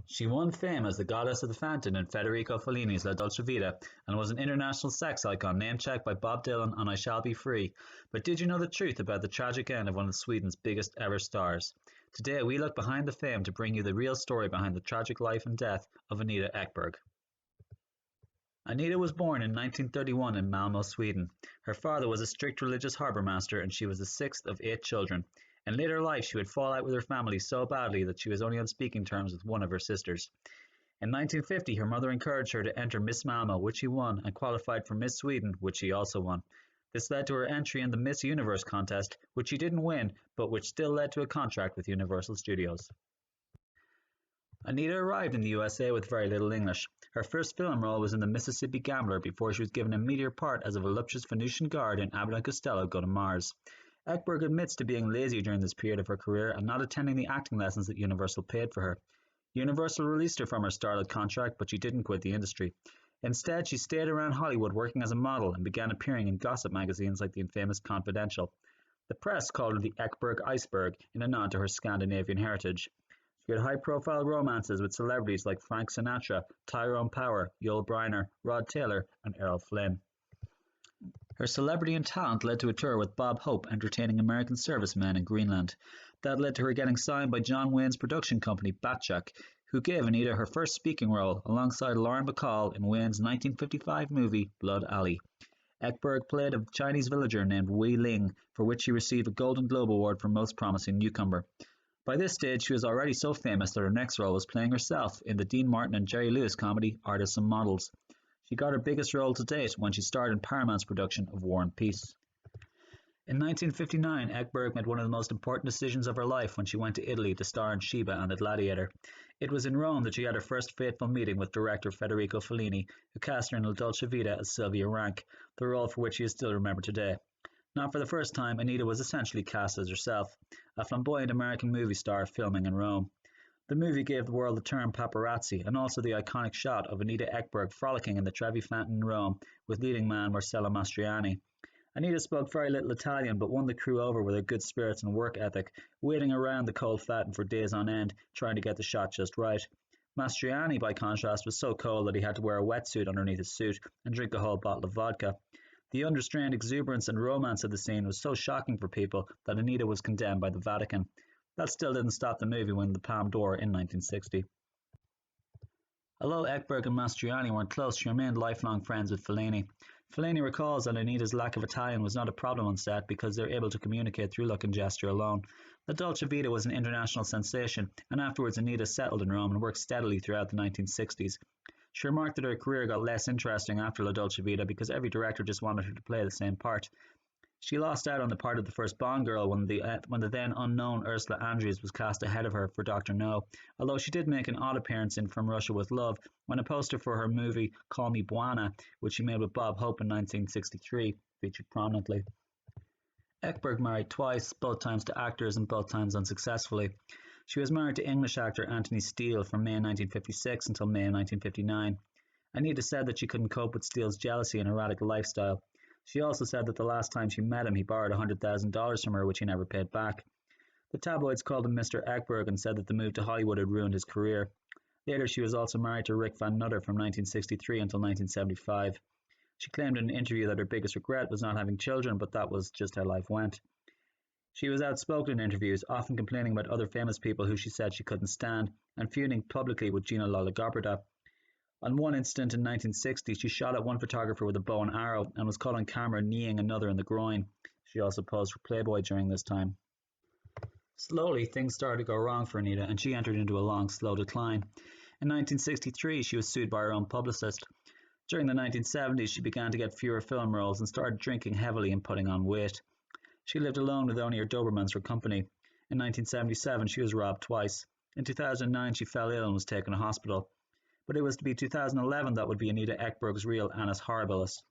She won fame as the goddess of the fountain in Federico Fellini's La Dolce Vita and was an international sex icon name-checked by Bob Dylan on I Shall Be Free. But did you know the truth about the tragic end of one of Sweden's biggest ever stars? Today we look behind the fame to bring you the real story behind the tragic life and death of Anita Ekberg. Anita was born in 1931 in Malmö, Sweden. Her father was a strict religious harbour master and she was the sixth of 8 children. In later life she would fall out with her family so badly that she was only on speaking terms with one of her sisters. In 1950 her mother encouraged her to enter Miss Malmö, which she won, and qualified for Miss Sweden, which she also won. This led to her entry in the Miss Universe contest, which she didn't win, but which still led to a contract with Universal Studios. Anita arrived in the USA with very little English. Her first film role was in The Mississippi Gambler before she was given a meteor part as a voluptuous Venusian guard in Abbott and Costello Go to Mars. Ekberg admits to being lazy during this period of her career and not attending the acting lessons that Universal paid for her. Universal released her from her starlet contract, but she didn't quit the industry. Instead, she stayed around Hollywood working as a model and began appearing in gossip magazines like the infamous Confidential. The press called her the Ekberg Iceberg in a nod to her Scandinavian heritage. She had high-profile romances with celebrities like Frank Sinatra, Tyrone Power, Yul Brynner, Rod Taylor, and Errol Flynn. Her celebrity and talent led to a tour with Bob Hope entertaining American servicemen in Greenland. That led to her getting signed by John Wayne's production company Batchak, who gave Anita her first speaking role alongside Lauren Bacall in Wayne's 1955 movie Blood Alley. Ekberg played a Chinese villager named Wei Ling, for which she received a Golden Globe Award for Most Promising Newcomer. By this stage, she was already so famous that her next role was playing herself in the Dean Martin and Jerry Lewis comedy Artists and Models. She got her biggest role to date when she starred in Paramount's production of War and Peace. In 1959, Ekberg made one of the most important decisions of her life when she went to Italy to star in Sheba and the Gladiator. It was in Rome that she had her first fateful meeting with director Federico Fellini, who cast her in La Dolce Vita as Sylvia Rank, the role for which she is still remembered today. Not for the first time, Anita was essentially cast as herself, a flamboyant American movie star filming in Rome. The movie gave the world the term paparazzi and also the iconic shot of Anita Ekberg frolicking in the Trevi Fountain in Rome with leading man Marcello Mastroianni. Anita spoke very little Italian but won the crew over with her good spirits and work ethic, waiting around the cold fountain for days on end, trying to get the shot just right. Mastroianni, by contrast, was so cold that he had to wear a wetsuit underneath his suit and drink a whole bottle of vodka. The unrestrained exuberance and romance of the scene was so shocking for people that Anita was condemned by the Vatican. That still didn't stop the movie winning the Palme d'Or in 1960. Although Ekberg and Mastroianni weren't close, she remained lifelong friends with Fellini. Fellini recalls that Anita's lack of Italian was not a problem on set because they were able to communicate through look and gesture alone. La Dolce Vita was an international sensation, and afterwards Anita settled in Rome and worked steadily throughout the 1960s. She remarked that her career got less interesting after La Dolce Vita because every director just wanted her to play the same part. She lost out on the part of the first Bond girl when the then unknown Ursula Andress was cast ahead of her for Dr. No, although she did make an odd appearance in From Russia with Love when a poster for her movie Call Me Buona, which she made with Bob Hope in 1963, featured prominently. Ekberg married twice, both times to actors and both times unsuccessfully. She was married to English actor Anthony Steele from May 1956 until May 1959. Anita said that she couldn't cope with Steele's jealousy and erratic lifestyle. She also said that the last time she met him, he borrowed $100,000 from her, which he never paid back. The tabloids called him Mr. Ekberg and said that the move to Hollywood had ruined his career. Later, she was also married to Rick Van Nutter from 1963 until 1975. She claimed in an interview that her biggest regret was not having children, but that was just how life went. She was outspoken in interviews, often complaining about other famous people who she said she couldn't stand, and feuding publicly with Gina Lollobrigida. On one incident in 1960, she shot at one photographer with a bow and arrow and was caught on camera kneeing another in the groin. She also posed for Playboy during this time. Slowly, things started to go wrong for Anita, and she entered into a long, slow decline. In 1963, she was sued by her own publicist. During the 1970s, she began to get fewer film roles and started drinking heavily and putting on weight. She lived alone with only her Dobermans for company. In 1977, she was robbed twice. In 2009, she fell ill and was taken to hospital. But it was to be 2011 that would be Anita Ekberg's real annus horribilis.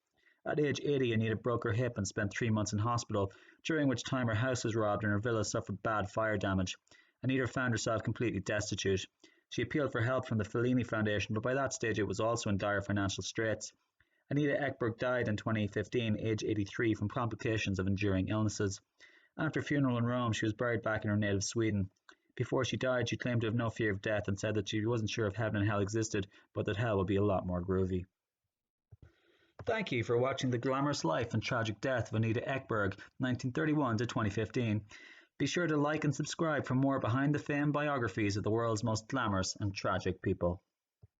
At age 80, Anita broke her hip and spent 3 months in hospital, during which time her house was robbed and her villa suffered bad fire damage. Anita found herself completely destitute. She appealed for help from the Fellini Foundation, but by that stage it was also in dire financial straits. Anita Ekberg died in 2015, aged 83, from complications of enduring illnesses. After a funeral in Rome, she was buried back in her native Sweden. Before she died, she claimed to have no fear of death and said that she wasn't sure if heaven and hell existed, but that hell would be a lot more groovy. Thank you for watching the glamorous life and tragic death of Anita Ekberg, 1931 to 2015. Be sure to like and subscribe for more behind the fame biographies of the world's most glamorous and tragic people.